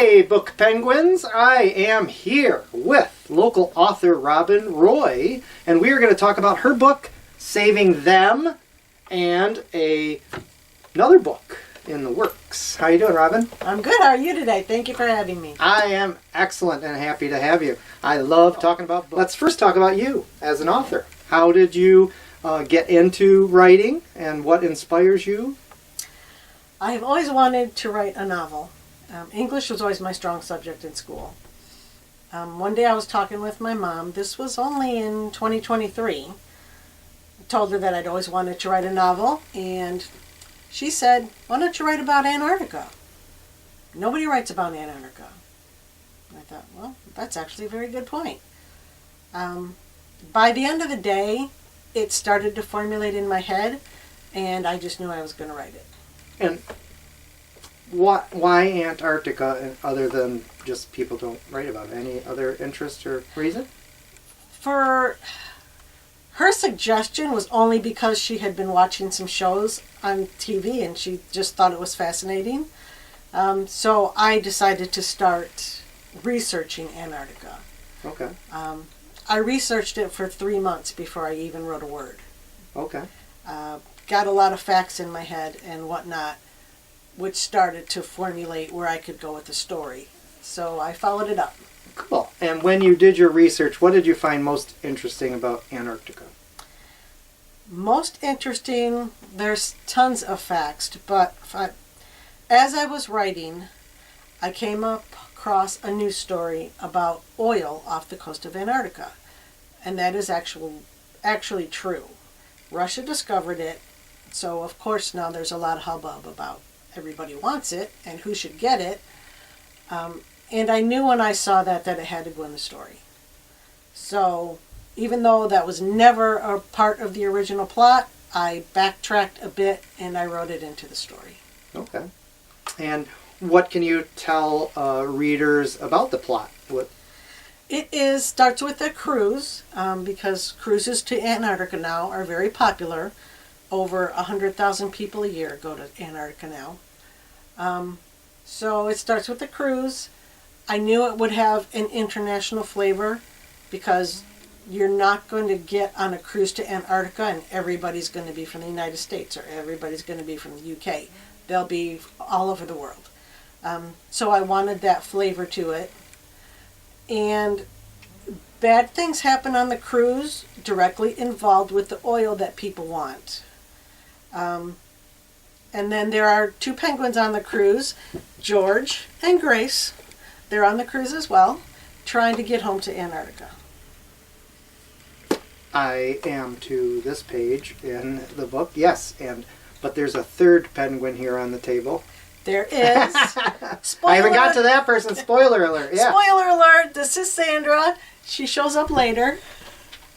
Hey, Book Penguins! I am here with local author Robyn Roy, and we are going to talk about her book, Saving Them, and another book in the works. How you doing, Robyn? I'm good. How are you today? Thank you for having me. I am excellent and happy to have you. I love talking about books. Let's first talk about you as an author. How did you get into writing, and what inspires you? I've always wanted to write a novel. English was always my strong subject in school. One day I was talking with my mom. This was only in 2023. I told her that I'd always wanted to write a novel, and she said, "Why don't you write about Antarctica? Nobody writes about Antarctica." And I thought, well, that's actually a very good point. By the end of the day, it started to formulate in my head, and I just knew I was going to write it. And why Antarctica, other than just people don't write about it? Any other interest or reason? For her suggestion was only because she had been watching some shows on TV and she just thought it was fascinating. So I decided to start researching Antarctica. Okay. I researched it for 3 months before I even wrote a word. Okay. Got a lot of facts in my head and whatnot, which started to formulate where I could go with the story. So I followed it up. Cool. And when you did your research, what did you find most interesting about Antarctica? Most interesting, there's tons of facts, but as I was writing, I came across a news story about oil off the coast of Antarctica. And that is actually true. Russia discovered it, so of course now there's a lot of hubbub about everybody wants it and who should get it. And I knew when I saw that it had to go in the story. So even though that was never a part of the original plot, I backtracked a bit and I wrote it into the story. Okay. And what can you tell readers about the plot? It starts with a cruise, because cruises to Antarctica now are very popular. Over 100,000 people a year go to Antarctica now. So it starts with a cruise. I knew it would have an international flavor because you're not going to get on a cruise to Antarctica and everybody's going to be from the United States or everybody's going to be from the UK. They'll be all over the world. So I wanted that flavor to it. And bad things happen on the cruise directly involved with the oil that people want. And then there are 2 penguins on the cruise, George and Grace. They're on the cruise as well, trying to get home to Antarctica. I am to this page in the book, yes, but there's a 3rd penguin here on the table. There is. Spoiler. I haven't got to that person. Spoiler alert. Yeah. Spoiler alert. This is Sandra. She shows up later.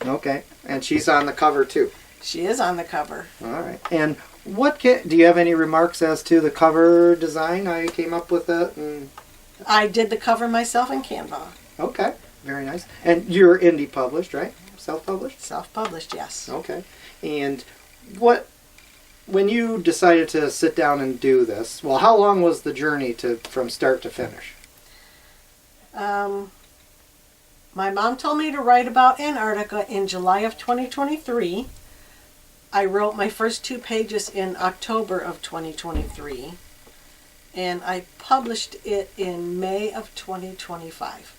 Okay. And she's on the cover too. She is on the cover. All right. And do you have any remarks as to the cover design? I came up with it. I did the cover myself in Canva. Okay. Very nice. And you're indie published, right? Self-published? Self-published, yes. Okay. And when you decided to sit down and do this, well, how long was the journey from start to finish? My mom told me to write about Antarctica in July of 2023. I wrote my first 2 pages in October of 2023. And I published it in May of 2025.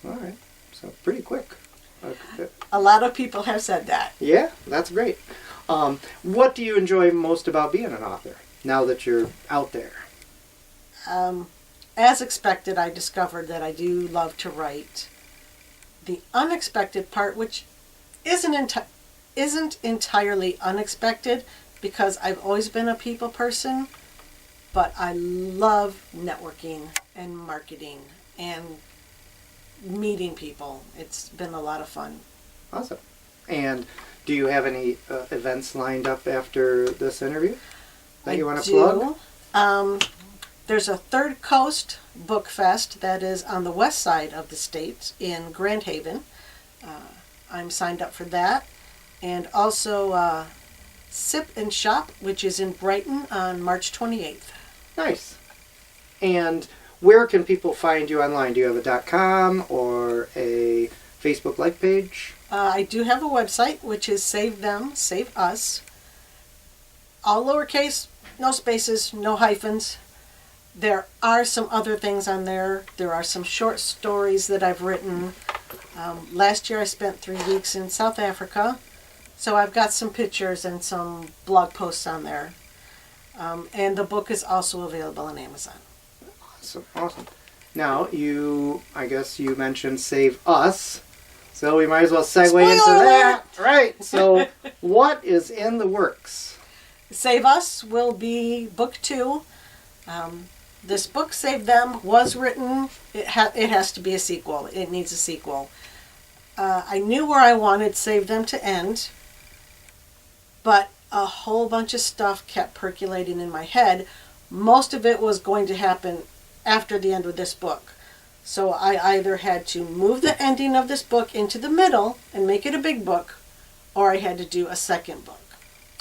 All right. So pretty quick. Okay. A lot of people have said that. Yeah, that's great. What do you enjoy most about being an author now that you're out there? As expected, I discovered that I do love to write. The unexpected part, which isn't entirely unexpected because I've always been a people person, but I love networking and marketing and meeting people. It's been a lot of fun. Awesome. And do you have any events lined up after this interview that you want to plug? There's a Third Coast Book Fest that is on the west side of the state in Grand Haven. I'm signed up for that. And also Sip and Shop, which is in Brighton on March 28th. Nice. And where can people find you online? Do you have a .com or a Facebook like page? I do have a website, which is Save Them, Save Us. All lowercase, no spaces, no hyphens. There are some other things on there. There are some short stories that I've written. Last year I spent 3 weeks in South Africa, so I've got some pictures and some blog posts on there. And the book is also available on Amazon. Awesome. Now, I guess you mentioned Save Us, so we might as well segue Spoiler into that. alert! Right, so what is in the works? Save Us will be book 2. This book, Save Them, was written. It has to be a sequel. It needs a sequel. I knew where I wanted Save Them to end, but a whole bunch of stuff kept percolating in my head. Most of it was going to happen after the end of this book. So I either had to move the ending of this book into the middle and make it a big book, or I had to do a second book.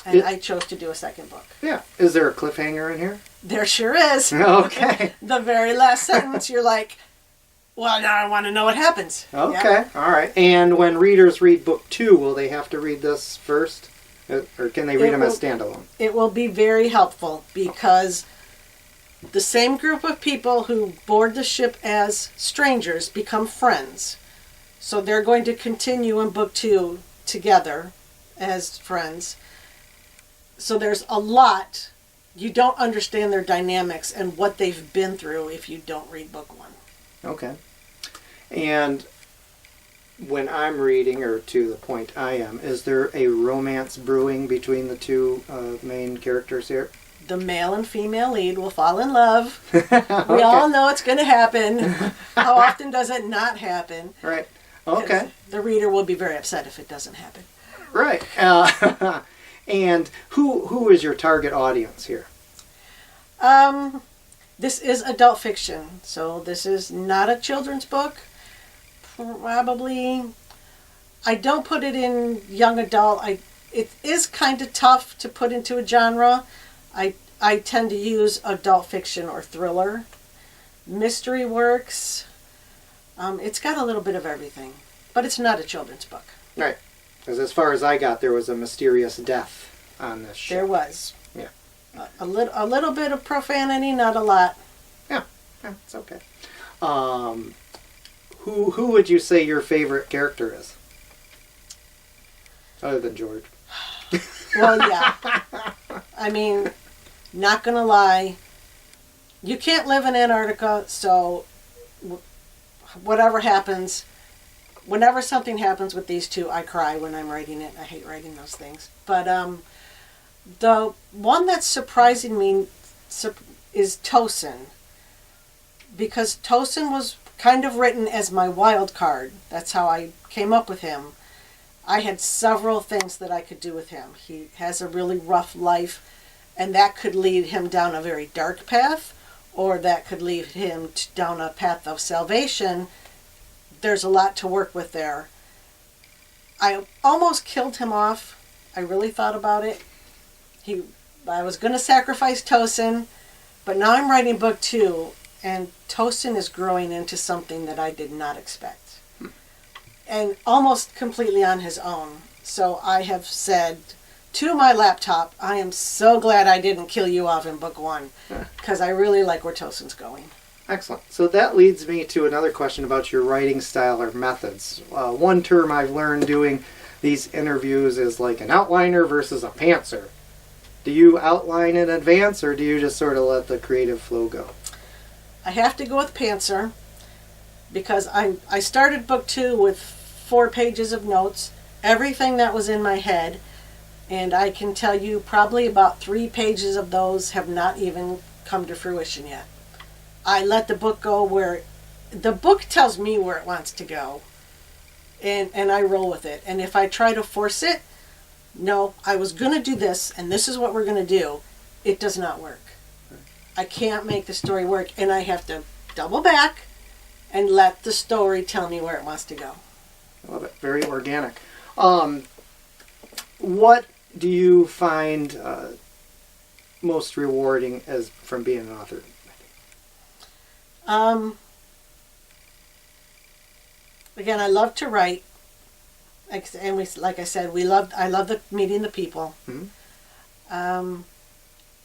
And I chose to do a second book. Yeah. Is there a cliffhanger in here? There sure is. Okay. The very last sentence, you're like, well, now I want to know what happens. Okay. Yeah. All right. And when readers read book 2, will they have to read this first? Or can they read them as standalone? It will be very helpful because the same group of people who board the ship as strangers become friends. So they're going to continue in book 2 together as friends. So there's a lot. You don't understand their dynamics and what they've been through if you don't read book 1. Okay. And when I'm reading, or to the point I am, is there a romance brewing between the two main characters here? The male and female lead will fall in love. Okay. We all know it's going to happen. How often does it not happen? Right. Okay. The reader will be very upset if it doesn't happen. Right. And who is your target audience here? This is adult fiction, so this is not a children's book. Probably, I don't put it in young adult. It is kind of tough to put into a genre. I tend to use adult fiction or thriller. Mystery works. It's got a little bit of everything, but it's not a children's book. Right. Because as far as I got, there was a mysterious death on this ship. There was. Yeah. A little bit of profanity, not a lot. Yeah, it's okay. Who would you say your favorite character is? Other than George. Well, yeah. I mean, not gonna lie, you can't live in Antarctica, so whatever happens, whenever something happens with these two, I cry when I'm writing it. I hate writing those things. But the one that's surprising me is Tosin. Because Tosin was kind of written as my wild card. That's how I came up with him. I had several things that I could do with him. He has a really rough life, and that could lead him down a very dark path, or that could lead him down a path of salvation. There's a lot to work with there. I almost killed him off. I really thought about it. I was going to sacrifice Tosin, but now I'm writing book 2, and Tosin is growing into something that I did not expect. And almost completely on his own. So I have said to my laptop, I am so glad I didn't kill you off in book 1, because I really like where Tosin's going. Excellent. So that leads me to another question about your writing style or methods. One term I've learned doing these interviews is like an outliner versus a pantser. Do you outline in advance, or do you just sort of let the creative flow go? I have to go with pantser, because I started book 2 with 4 pages of notes, everything that was in my head, and I can tell you probably about 3 pages of those have not even come to fruition yet. I let the book go where the book tells me where it wants to go, and I roll with it. And if I try to force it, no, I was going to do this, and this is what we're going to do, it does not work. I can't make the story work, and I have to double back and let the story tell me where it wants to go. I love it. Very organic. What do you find most rewarding as from being an author? Again, I love to write, and like I said, I love meeting the people. Mm-hmm.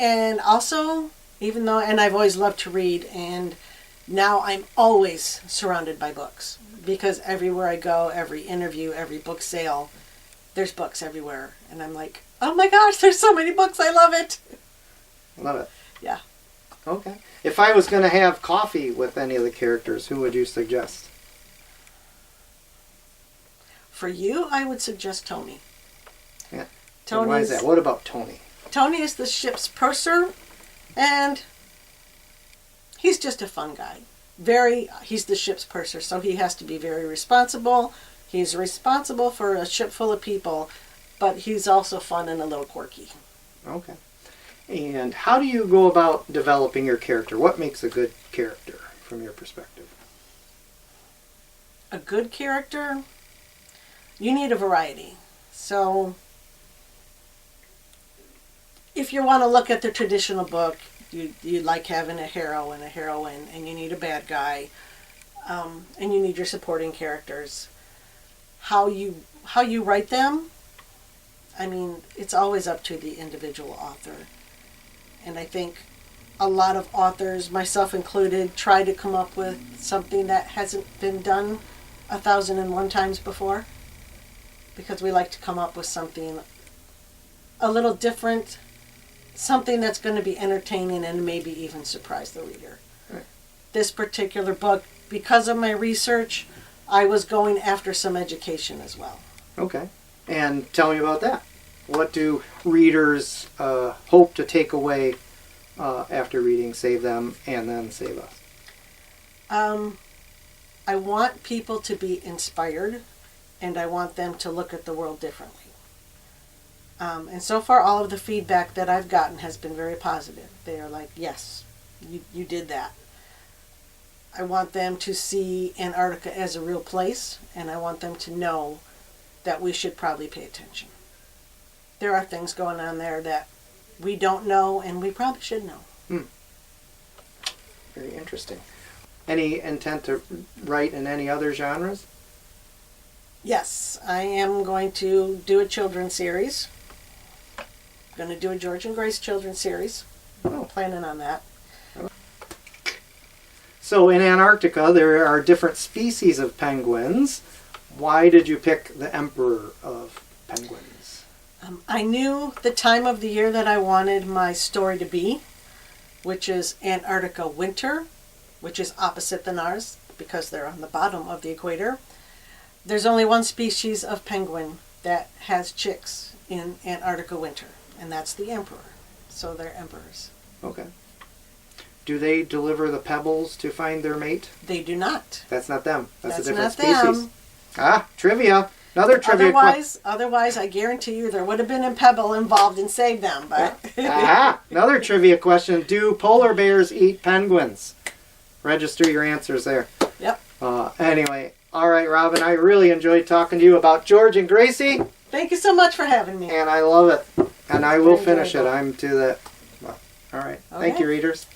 And also, and I've always loved to read, and now I'm always surrounded by books because everywhere I go, every interview, every book sale, there's books everywhere, and I'm like, oh my gosh, there's so many books, I love it. Love it. Yeah. Okay. If I was going to have coffee with any of the characters, who would you suggest? For you, I would suggest Tony. Yeah. And why is that? What about Tony? Tony is the ship's purser, and he's just a fun guy. He's the ship's purser, so he has to be very responsible. He's responsible for a ship full of people, but he's also fun and a little quirky. Okay. And how do you go about developing your character? What makes a good character from your perspective? A good character? You need a variety. So, if you want to look at the traditional book, you like having a hero and a heroine, and you need a bad guy, and you need your supporting characters. How you write them, I mean, it's always up to the individual author. And I think a lot of authors, myself included, try to come up with something that hasn't been done 1,001 times before, because we like to come up with something a little different, something that's going to be entertaining and maybe even surprise the reader. Right. This particular book, because of my research, I was going after some education as well. Okay. And tell me about that. What do readers hope to take away after reading Save Them and then Save Us? I want people to be inspired, and I want them to look at the world differently. And so far, all of the feedback that I've gotten has been very positive. They are like, yes, you did that. I want them to see Antarctica as a real place, and I want them to know that we should probably pay attention. There are things going on there that we don't know, and we probably should know. Very interesting. Any intent to write in any other genres? Yes, I am going to do a children's series. I'm going to do a George and Grace children's series. I'm planning on that. So in Antarctica, there are different species of penguins. Why did you pick the emperor of penguins? I knew the time of the year that I wanted my story to be, which is Antarctica winter, which is opposite than ours because they're on the bottom of the equator. There's only one species of penguin that has chicks in Antarctica winter, and that's the emperor. So they're emperors. Okay. Do they deliver the pebbles to find their mate? They do not. That's not them. That's a different not species. Them. Ah, trivia. Another trivia. Otherwise, I guarantee you there would have been a pebble involved in Save Them. But another trivia question. Do polar bears eat penguins? Register your answers there. Yep. Anyway, all right, Robyn, I really enjoyed talking to you about George and Gracie. Thank you so much for having me. And I love it. And I will finish it. I'm to that. Well, all right. Okay. Thank you, readers.